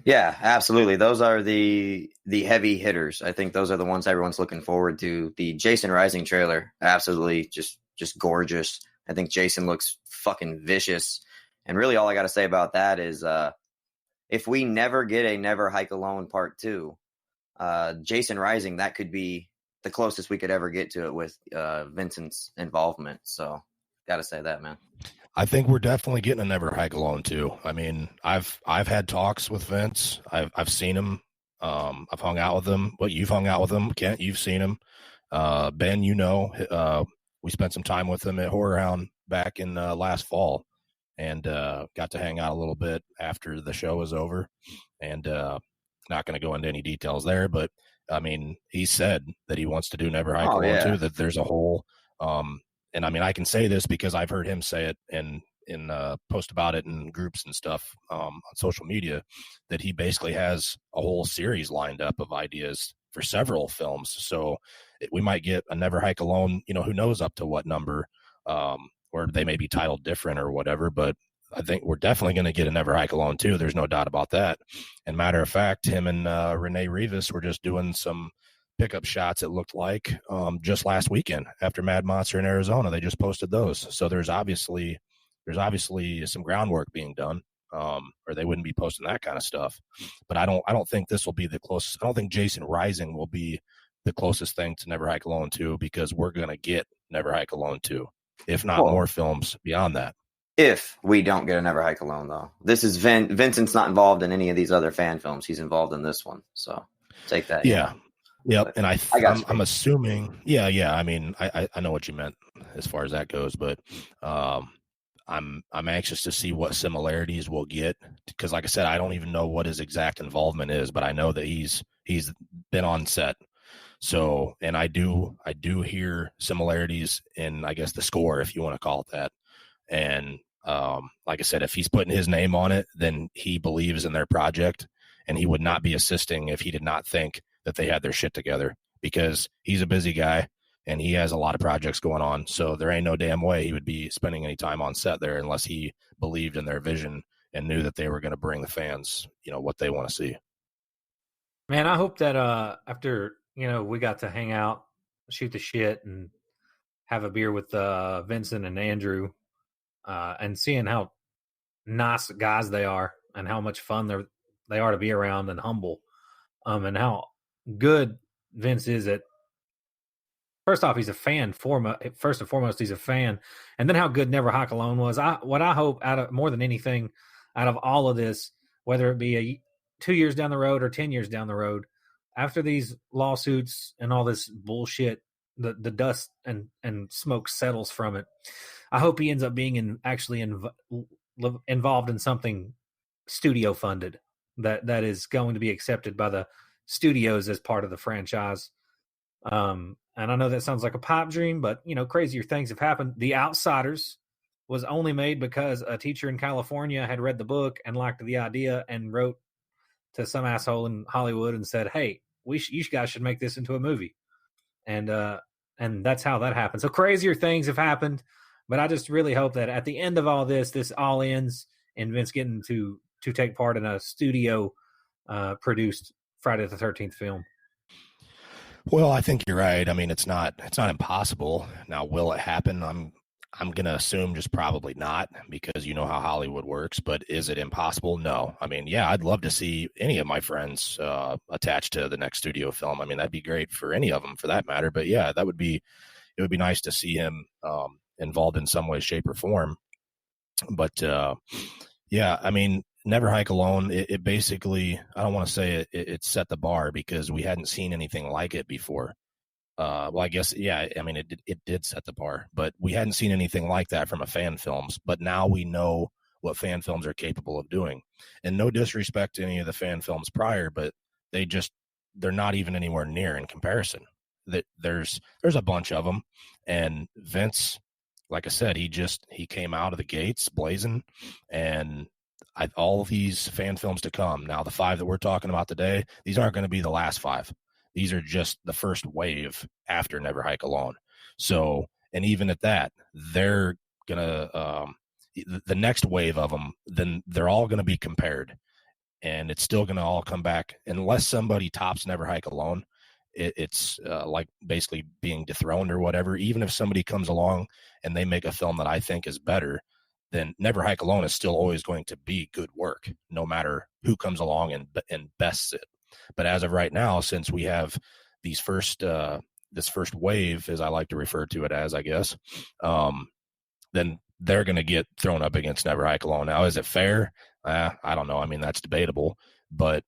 Yeah, absolutely. Those are the heavy hitters. I think those are the ones everyone's looking forward to. The Jason Rising trailer, absolutely just gorgeous. I think Jason looks fucking vicious. And really all I got to say about that is if we never get a Never Hike Alone Part 2, Jason Rising, that could be the closest we could ever get to it with Vincent's involvement. So got to say that, man. I think we're definitely getting a Never Hike Alone too. I mean, I've had talks with Vince. I've seen him. I've hung out with him. Well, you've hung out with him, Kent. You've seen him. Ben, we spent some time with him at Horror Hound back in last fall, and got to hang out a little bit after the show was over. And not going to go into any details there, but I mean, he said that he wants to do Never Hike Alone too. That there's a whole. And I mean, I can say this because I've heard him say it and post about it in groups and stuff on social media, that he basically has a whole series lined up of ideas for several films. So we might get a Never Hike Alone, who knows up to what number, or they may be titled different or whatever, but I think we're definitely going to get a Never Hike Alone too. There's no doubt about that. And matter of fact, him and Renee Rivas were just doing some pickup shots, it looked like, just last weekend after Mad Monster in Arizona. They just posted those. So there's obviously some groundwork being done, or they wouldn't be posting that kind of stuff. But I don't think this will be the closest. I don't think Jason Rising will be the closest thing to Never Hike Alone 2, because we're going to get Never Hike Alone 2, if not more films beyond that. If we don't get a Never Hike Alone, though. This is Vincent's not involved in any of these other fan films. He's involved in this one. So take that. Yeah. Yep, and I'm assuming, yeah. I mean, I know what you meant as far as that goes, but I'm anxious to see what similarities we'll get, because, like I said, I don't even know what his exact involvement is, but I know that he's been on set. So, and I do hear similarities in, I guess, the score, if you want to call it that. And like I said, if he's putting his name on it, then he believes in their project, and he would not be assisting if he did not think that they had their shit together, because he's a busy guy and he has a lot of projects going on. So there ain't no damn way he would be spending any time on set there unless he believed in their vision and knew that they were going to bring the fans, what they want to see. Man, I hope that after, we got to hang out, shoot the shit, and have a beer with Vincent and Andrew, and seeing how nice guys they are and how much fun they are to be around and humble, and how good Vince is at. First off, he's a fan. First and foremost, he's a fan, and then how good Never Hike Alone was. What I hope more than anything out of all of this, whether it be 2 years down the road or 10 years down the road, after these lawsuits and all this bullshit, the dust and smoke settles from it, I hope he ends up being involved in something studio funded that is going to be accepted by the studios as part of the franchise. And I know that sounds like a pipe dream, but crazier things have happened. The Outsiders was only made because a teacher in California had read the book and liked the idea and wrote to some asshole in Hollywood and said, "Hey, you guys should make this into a movie." And that's how that happened. So crazier things have happened, but I just really hope that at the end of all this all ends in Vince getting to take part in a studio produced Friday the 13th film. Well, I think you're right. I mean, it's not impossible. Now, will it happen? I'm going to assume just probably not, because you know how Hollywood works. But is it impossible? No. I mean, yeah, I'd love to see any of my friends attached to the next studio film. I mean, that'd be great for any of them, for that matter. But yeah, it would be nice to see him involved in some way, shape, or form. But yeah, I mean, Never Hike Alone, it basically, I don't want to say it set the bar, because we hadn't seen anything like it before. Well, I guess, yeah, I mean, it did set the bar, but we hadn't seen anything like that from a fan films. But now we know what fan films are capable of doing. And no disrespect to any of the fan films prior, but they just they're not even anywhere near in comparison. That there's a bunch of them, and Vince, like I said, he came out of the gates blazing, and all of these fan films to come. Now, the 5 that we're talking about today, these aren't going to be the last 5. These are just the first wave after Never Hike Alone. So, and even at that, they're going to, the next wave of them, then they're all going to be compared. And it's still going to all come back unless somebody tops Never Hike Alone. It's like basically being dethroned or whatever. Even if somebody comes along and they make a film that I think is better, then Never Hike Alone is still always going to be good work, no matter who comes along and bests it. But as of right now, since we have these this first wave, as I like to refer to it as, I guess, then they're going to get thrown up against Never Hike Alone. Now, is it fair? I don't know. I mean, that's debatable, but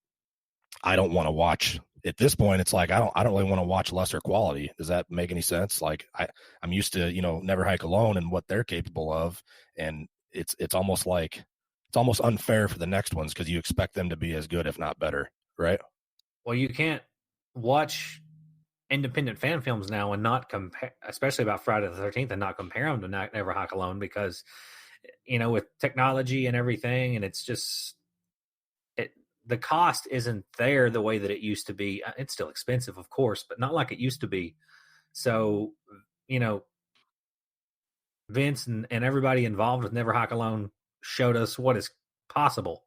I don't want to watch. At this point, it's like I don't really want to watch lesser quality. Does that make any sense? Like I'm used to, Never Hike Alone and what they're capable of, and it's almost like it's almost unfair for the next ones because you expect them to be as good, if not better, right? Well, you can't watch independent fan films now and not compare, especially about Friday the 13th, and not compare them to Never Hike Alone because, with technology and everything, and it's just the cost isn't there the way that it used to be. It's still expensive, of course, but not like it used to be. So, Vince and everybody involved with Never Hike Alone showed us what is possible.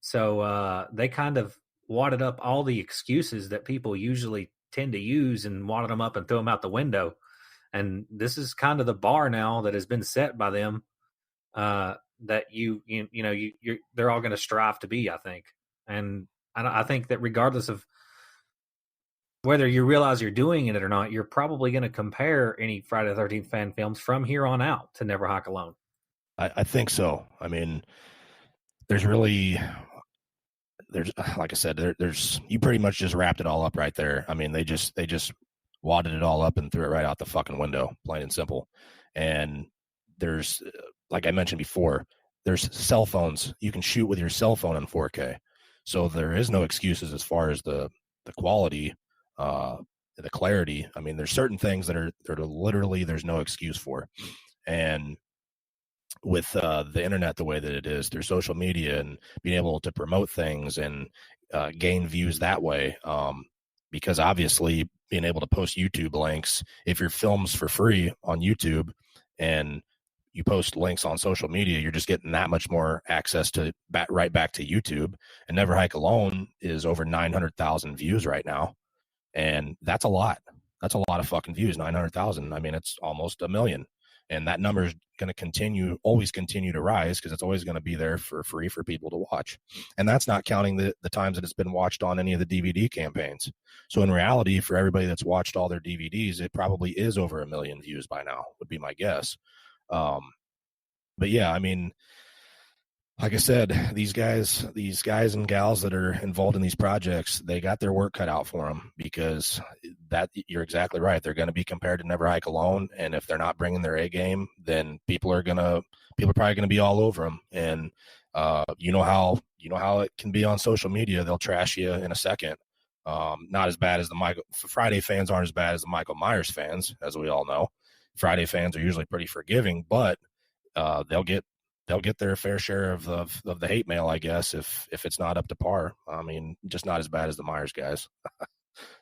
So they kind of wadded up all the excuses that people usually tend to use and wadded them up and threw them out the window. And this is kind of the bar now that has been set by them that they're all going to strive to be, I think. And I think that regardless of whether you realize you're doing it or not, you're probably going to compare any Friday the 13th fan films from here on out to Never Hike Alone. I think so. I mean, there's like I said, there's you pretty much just wrapped it all up right there. I mean, they just wadded it all up and threw it right out the fucking window, plain and simple. And there's, like I mentioned before, there's cell phones. You can shoot with your cell phone in 4K. So there is no excuses as far as the quality, the clarity. I mean, there's certain things that are literally there's no excuse for. And with the internet the way that it is, through social media and being able to promote things and gain views that way, because obviously being able to post YouTube links, if your film's for free on YouTube and you post links on social media, you're just getting that much more access to right back to YouTube. And Never Hike Alone is over 900,000 views right now. And that's a lot. That's a lot of fucking views, 900,000. I mean, it's almost 1 million. And that number is going to always continue to rise because it's always going to be there for free for people to watch. And that's not counting the times that it's been watched on any of the DVD campaigns. So in reality, for everybody that's watched all their DVDs, it probably is over 1 million views by now, would be my guess. But yeah, I mean, like I said, these guys and gals that are involved in these projects, they got their work cut out for them because that you're exactly right. They're going to be compared to Never Hike Alone. And if they're not bringing their A game, then people are probably going to be all over them. And, you know how it can be on social media. They'll trash you in a second. Not as bad as Friday fans aren't as bad as the Michael Myers fans, as we all know. Friday fans are usually pretty forgiving, but they'll get their fair share of the hate mail, I guess, if it's not up to par. I mean, just not as bad as the Myers guys.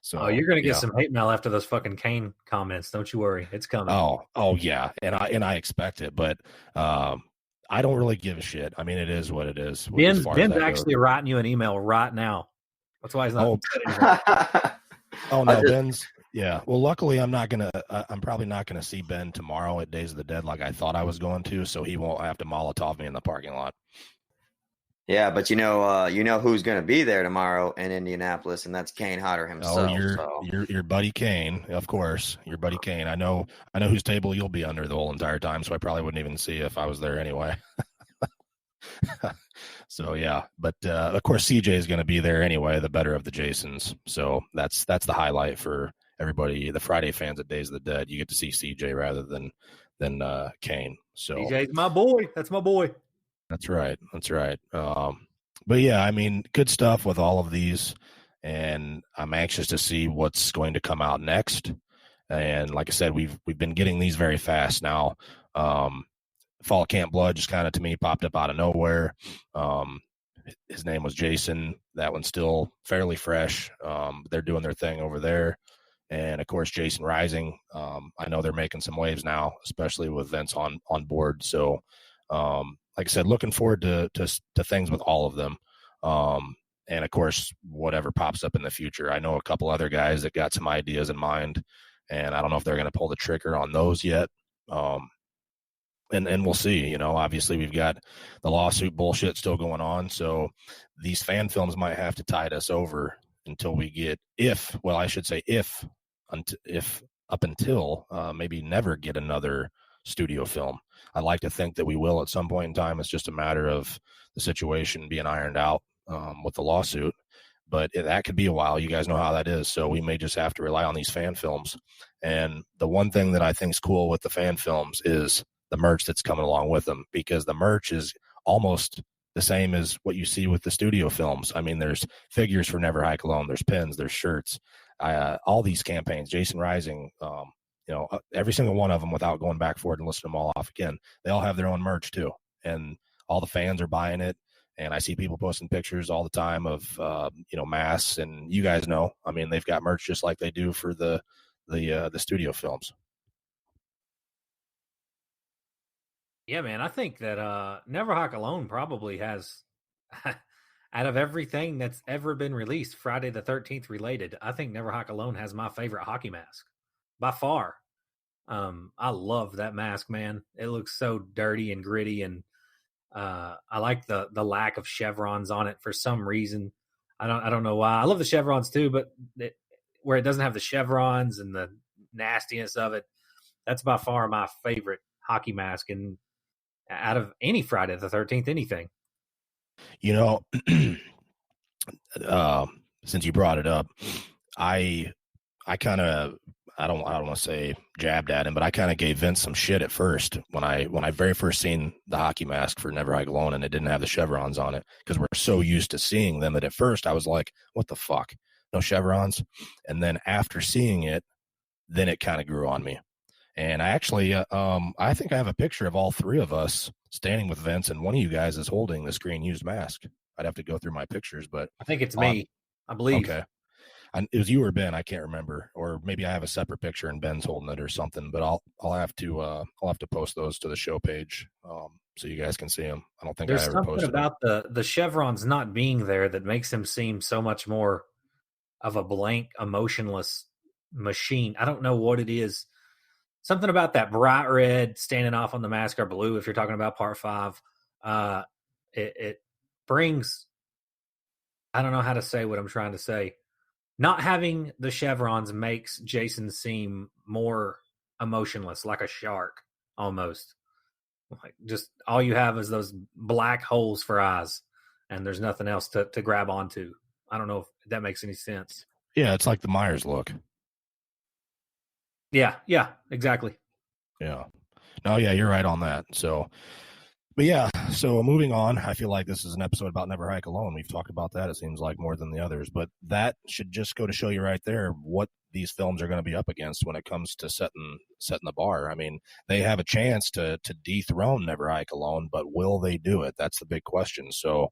So you're going to get some hate mail after those fucking Kane comments. Don't you worry, it's coming. Oh yeah, and I expect it, but I don't really give a shit. I mean, it is what it is. Ben's actually writing you an email right now. That's why he's not. Oh no, Ben's. Yeah. Well, luckily I'm probably not gonna see Ben tomorrow at Days of the Dead like I thought I was going to, so he won't have to Molotov me in the parking lot. Yeah, but you know who's gonna be there tomorrow in Indianapolis, and that's Kane Hodder himself. Your buddy Kane, of course. Your buddy Kane. I know whose table you'll be under the whole entire time, so I probably wouldn't even see if I was there anyway. So yeah, but of course CJ is going to be there anyway, the better of the Jasons. So that's the highlight for everybody, the Friday fans at Days of the Dead. You get to see CJ rather than Kane. So CJ's my boy. That's my boy. That's right. But yeah, I mean, good stuff with all of these. and I'm anxious to see what's going to come out next. And like I said, we've been getting these very fast now. Fall Camp Blood just kind of, to me, popped up out of nowhere. His name was Jason. That one's still fairly fresh. They're doing their thing over there. And of course, Jason Rising. I know they're making some waves now, especially with Vince on board. So, like I said, looking forward to things with all of them. And of course, whatever pops up in the future. I know a couple other guys that got some ideas in mind, and I don't know if they're going to pull the trigger on those yet. And we'll see. You know, obviously we've got the lawsuit bullshit still going on, so these fan films might have to tide us over until we get, if up until maybe never get another studio film. I'd like to think that we will at some point in time. It's just a matter of the situation being ironed out with the lawsuit. But that could be a while. You guys know how that is. So we may just have to rely on these fan films. And the one thing that I think is cool with the fan films is the merch that's coming along with them, because the merch is almost the same as what you see with the studio films. I mean, there's figures for Never Hike Alone, there's pins, there's shirts, all these campaigns, Jason Rising, every single one of them, without going back forward and listing them all off again, they all have their own merch too. And all the fans are buying it. And I see people posting pictures all the time of, masks, and you guys know, I mean, they've got merch just like they do for the studio films. Yeah, man, I think that Never Hike Alone probably has, out of everything that's ever been released, Friday the 13th related, I think Never Hike Alone has my favorite hockey mask by far. I love that mask, man. It looks so dirty and gritty, and I like the lack of chevrons on it for some reason. I don't know why. I love the chevrons too, but where it doesn't have the chevrons and the nastiness of it, that's by far my favorite hockey mask, and out of any Friday the 13th anything. You know, since you brought it up, I kind of, I don't want to say jabbed at him, but I kind of gave Vince some shit at first when I very first seen the hockey mask for Never Hike Alone, and it didn't have the chevrons on it, because we're so used to seeing them that at first I was like, what the fuck, no chevrons? And then after seeing it, then it kind of grew on me. And I actually, I think I have a picture of all three of us standing with Vince, and one of you guys is holding the screen used mask. I'd have to go through my pictures, but I think it's me. I believe. Okay. It was you or Ben. I can't remember, or maybe I have a separate picture and Ben's holding it or something. But I'll have to post those to the show page so you guys can see them. I don't think There's I ever something posted about the chevrons not being there that makes him seem so much more of a blank, emotionless machine. I don't know what it is. Something about that bright red standing off on the mask, or blue if you're talking about part 5. It brings, I don't know how to say what I'm trying to say. Not having the chevrons makes Jason seem more emotionless, like a shark almost. Like, just all you have is those black holes for eyes, and there's nothing else to grab onto. I don't know if that makes any sense. Yeah, it's like the Myers look. Yeah, exactly. Yeah. No, yeah, you're right on that. So, but yeah, so moving on, I feel like this is an episode about Never Hike Alone. We've talked about that, it seems like, more than the others, but that should just go to show you right there what these films are going to be up against when it comes to setting the bar. I mean, they have a chance to dethrone Never Hike Alone, but will they do it? That's the big question. So,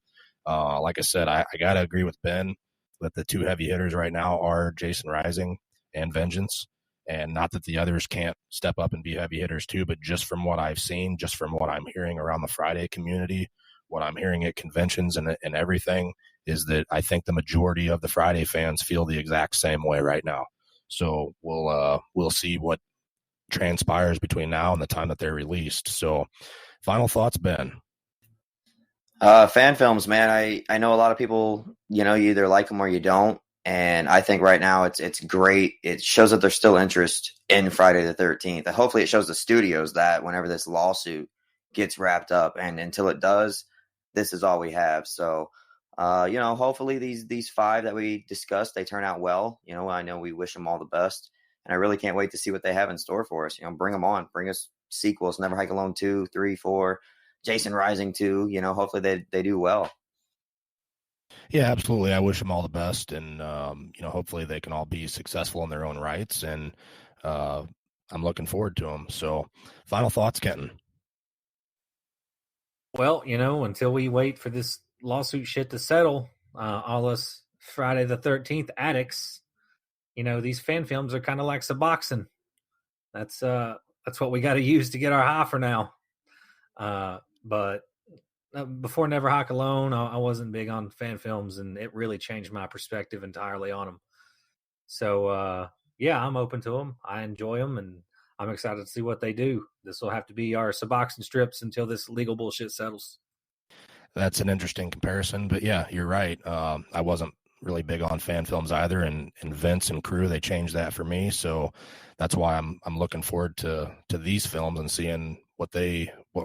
like I said, I got to agree with Ben that the two heavy hitters right now are Jason Rising and Vengeance. And not that the others can't step up and be heavy hitters too, but just from what I've seen, just from what I'm hearing around the Friday community, what I'm hearing at conventions and everything, is that I think the majority of the Friday fans feel the exact same way right now. So we'll see what transpires between now and the time that they're released. So final thoughts, Ben? Fan films, man. I know a lot of people, you either like them or you don't. And I think right now it's great. It shows that there's still interest in Friday the 13th. And hopefully it shows the studios that whenever this lawsuit gets wrapped up, and until it does, this is all we have. So, hopefully these 5 that we discussed, they turn out well. I know we wish them all the best. And I really can't wait to see what they have in store for us. Bring them on. Bring us sequels. Never Hike Alone 2, 3, 4, Jason Rising 2. Hopefully they do well. Yeah, absolutely. I wish them all the best, and hopefully they can all be successful in their own rights. And I'm looking forward to them. So, final thoughts, Kenton? Well, until we wait for this lawsuit shit to settle, all us Friday the 13th addicts, these fan films are kind of like Suboxone. That's what we got to use to get our high for now. But before Never Hike Alone, I wasn't big on fan films, and it really changed my perspective entirely on them. So, yeah, I'm open to them. I enjoy them, and I'm excited to see what they do. This will have to be our Suboxone strips until this legal bullshit settles. That's an interesting comparison, but yeah, you're right. I wasn't really big on fan films either, and Vince and crew, they changed that for me. So that's why I'm looking forward to these films and seeing what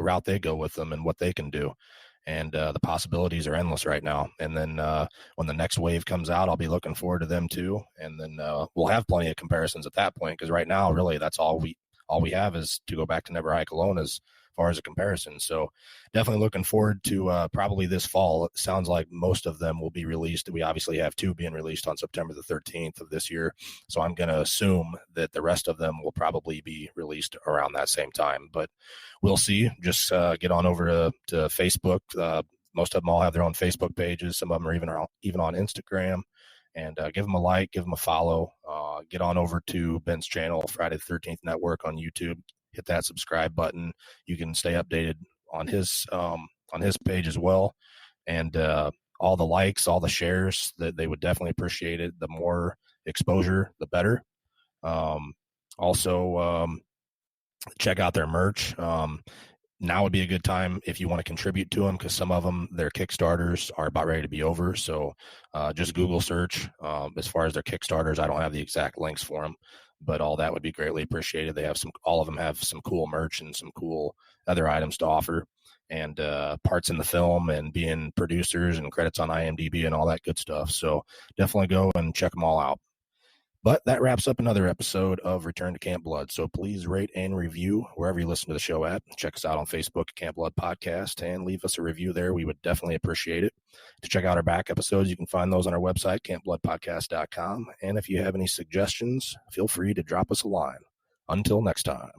route they go with them and what they can do. And the possibilities are endless right now. And then when the next wave comes out, I'll be looking forward to them too. And then we'll have plenty of comparisons at that point, because right now, really, that's all we have is to go back to Never Hike Alone as far as a comparison. So definitely looking forward to probably this fall. It sounds like most of them will be released. We obviously have 2 being released on September the 13th of this year. So I'm going to assume that the rest of them will probably be released around that same time, but we'll see. Just get on over to Facebook. Most of them all have their own Facebook pages. Some of them are even on Instagram. And give them a like, give them a follow. Get on over to Ben's channel, Friday the 13th Network on YouTube. Hit that subscribe button. You can stay updated on his page as well. And all the likes, all the shares, that they would definitely appreciate it. The more exposure, the better. Also, check out their merch. Now would be a good time if you want to contribute to them, because some of them, their Kickstarters are about ready to be over. So just Google search. As far as their Kickstarters, I don't have the exact links for them, but all that would be greatly appreciated. All of them have some cool merch and some cool other items to offer, and parts in the film, and being producers, and credits on IMDb, and all that good stuff. So definitely go and check them all out. But that wraps up another episode of Return to Camp Blood. So please rate and review wherever you listen to the show at. Check us out on Facebook, Camp Blood Podcast, and leave us a review there. We would definitely appreciate it. To check out our back episodes, you can find those on our website, campbloodpodcast.com. And if you have any suggestions, feel free to drop us a line. Until next time.